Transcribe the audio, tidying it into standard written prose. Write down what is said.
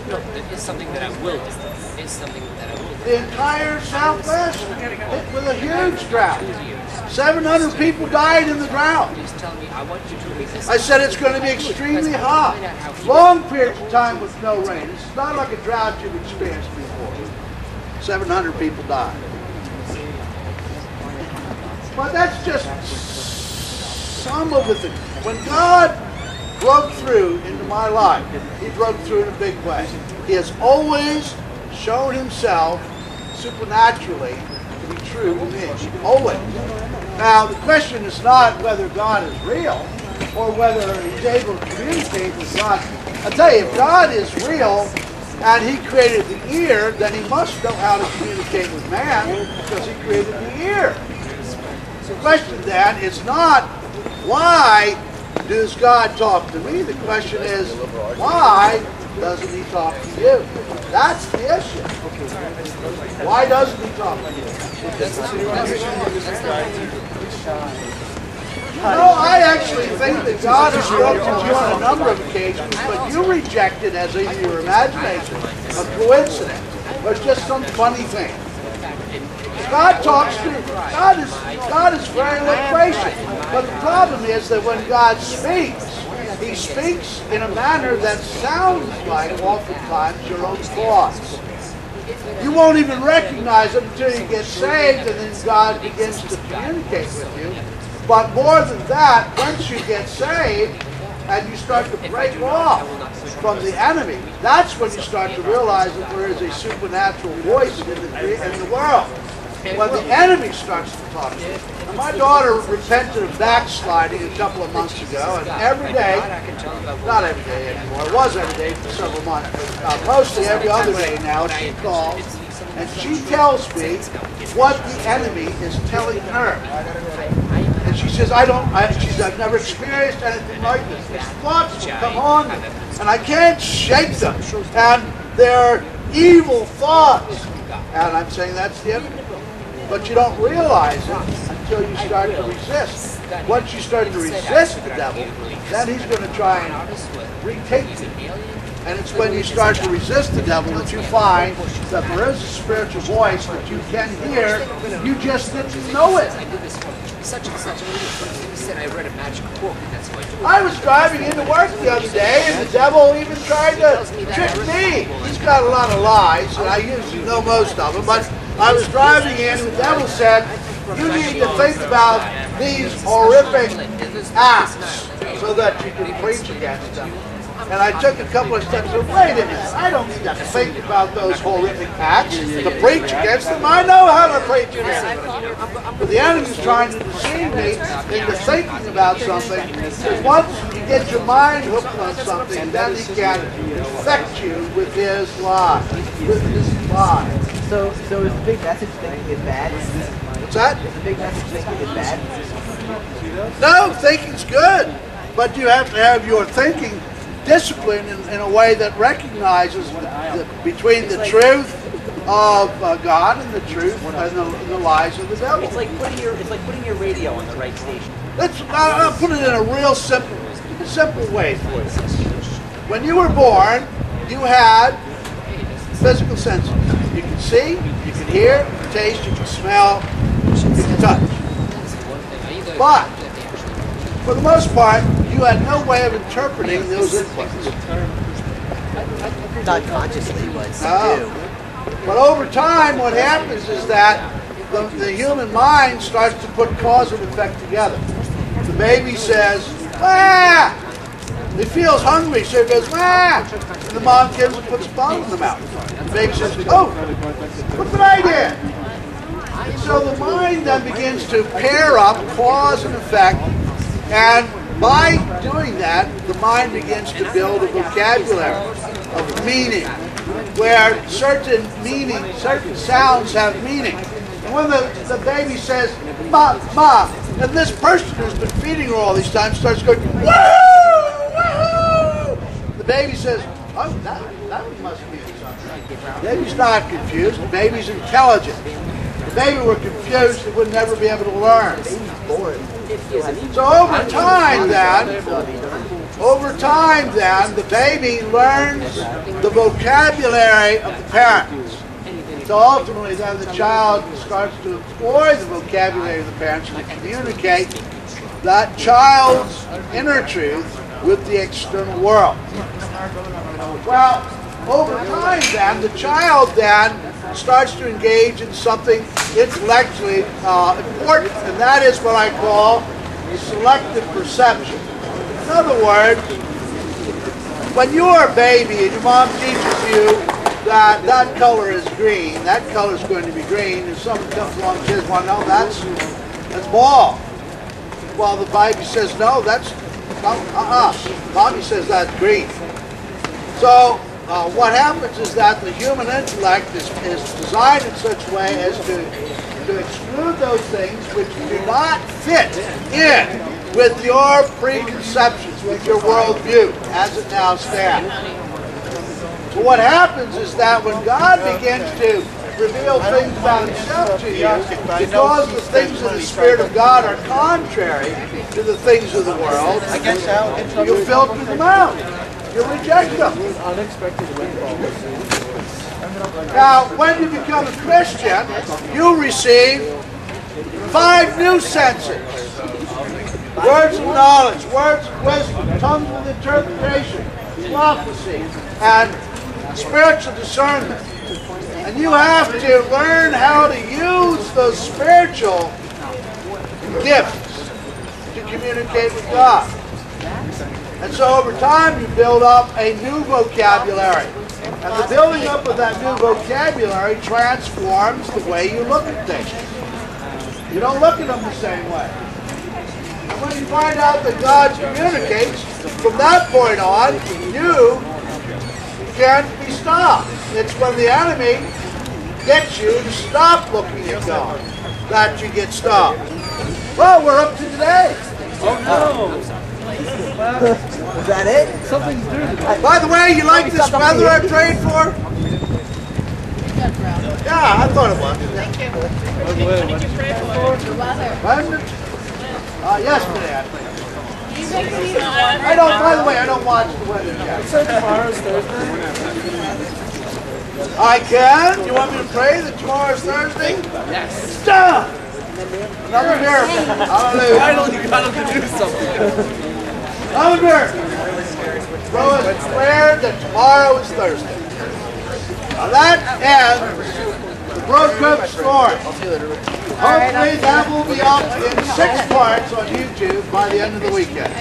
No, it is something that I will do. It's something that I will do. The entire Southwest hit with a huge drought. 700 people died in the drought. He's telling me, I want you to read this. I said it's going to be extremely hot. Long periods of time with no rain. It's not like a drought you've experienced before. 700 people died. But that's just some of the things. When God broke through into my life, He broke through in a big way. He has always shown Himself supernaturally to be true to me. Always. Now, the question is not whether God is real or whether He's able to communicate with God. I tell you, if God is real and He created the ear, then He must know how to communicate with man because He created the ear. The question then is not why does God talk to me? The question is why doesn't He talk to you? That's the issue. Why doesn't He talk to you? No, I actually think that God has spoken to you on a number of occasions, but you reject it as either your imagination, a coincidence, or it's just some funny thing. God talks to you. God is very loquacious. But the problem is that when God speaks, He speaks in a manner that sounds like oftentimes your own thoughts. You won't even recognize it until you get saved and then God begins to communicate with you. But more than that, once you get saved and you start to break off from the enemy, that's when you start to realize that there is a supernatural voice in the world. When the enemy starts to talk to you. And my daughter repented of backsliding a couple of months ago, and every day, not every day anymore, it was every day for several months, but mostly every other day now, she calls and she tells me what the enemy is telling her. And she says, I've never experienced anything like this. These thoughts will come on me, and I can't shake them. And they're evil thoughts. And I'm saying that's the enemy. But you don't realize it until you start to resist. Once you start to resist the devil, then he's going to try and retake you. And it's when you start to resist the devil that you find that there is a spiritual voice that you can hear. You just didn't know it. I was driving into work the other day, and the devil even tried to trick me. He's got a lot of lies, and I usually know most of them, but I was driving in, and the devil said, you need to think about these horrific acts so that you can preach against them. And I took a couple of steps and said, wait a minute, I don't need to think about those horrific acts to preach against them. I know how to preach against them. But the enemy's trying to deceive me into thinking about something. Because once you get your mind hooked on something, then he can infect you with his lie. So is the big message thinking is bad? What's that? Is the big message thinking is bad? No, thinking's good. But you have to have your thinking discipline in a way that recognizes between the truth of God and the truth and the lies of the devil. It's like putting your radio on the right station. I'll put it in a real simple way for you. When you were born, you had physical senses. You can see, you can hear, you can taste, you can smell, you can touch. But for the most part, you had no way of interpreting those inputs. Not consciously, but No. But over time, what happens is that the human mind starts to put cause and effect together. The baby says, ah! He feels hungry, so he goes, ah! And the mom puts a bottle in the mouth. The baby says, oh, look what I did! And so the mind then begins to pair up cause and effect, and by doing that, the mind begins to build a vocabulary of meaning, where certain sounds have meaning. And when the baby says, Ma, Ma, and this person who's been feeding her all these times starts going, woo, woo, the baby says, oh, that must mean something. The baby's not confused, the baby's intelligent. If the baby were confused, it would never be able to learn. So over time then, Over time, then, the baby learns the vocabulary of the parents. So ultimately, then, the child starts to employ the vocabulary of the parents to communicate that child's inner truth with the external world. Well, over time, then, the child then starts to engage in something intellectually important, and that is what I call selective perception. In other words, when you are a baby and your mom teaches you that that color is green, that color is going to be green, and someone comes along and says, well, no, that's ball. Well, the baby says, no, that's, Mommy says that's green. So what happens is that the human intellect is designed in such a way as to exclude those things which do not fit in with your preconceptions, with your worldview, as it now stands. So what happens is that when God begins to reveal things about himself to you, because the things of the Spirit of God are contrary to the things of the world, you filter them out. You reject them. Now, when you become a Christian, you receive 5 new senses. Words of knowledge, words of wisdom, tongues of interpretation, prophecy, and spiritual discernment. And you have to learn how to use those spiritual gifts to communicate with God. And so over time you build up a new vocabulary. And the building up of that new vocabulary transforms the way you look at things. You don't look at them the same way. And when you find out that God communicates, from that point on, you can't be stopped. It's when the enemy gets you to stop looking at God that you get stopped. Well, we're up to today. Oh no! Is that it? Something's doing it. By the way, you like this weather I prayed for? Yeah, I thought it was. Thank you. What did you pray for? The weather. Wasn't it? Yesterday, I think. You make me water. I don't, by the way, I don't watch the weather yet. So tomorrow's Thursday? I can. You want me to pray that tomorrow's Thursday? Yes. It's done. Another miracle. Hallelujah. Finally got him to do something. Another miracle. So it's declared that tomorrow is Thursday. Now that ends the Broke story. Hopefully that will be up in 6 parts on YouTube by the end of the weekend.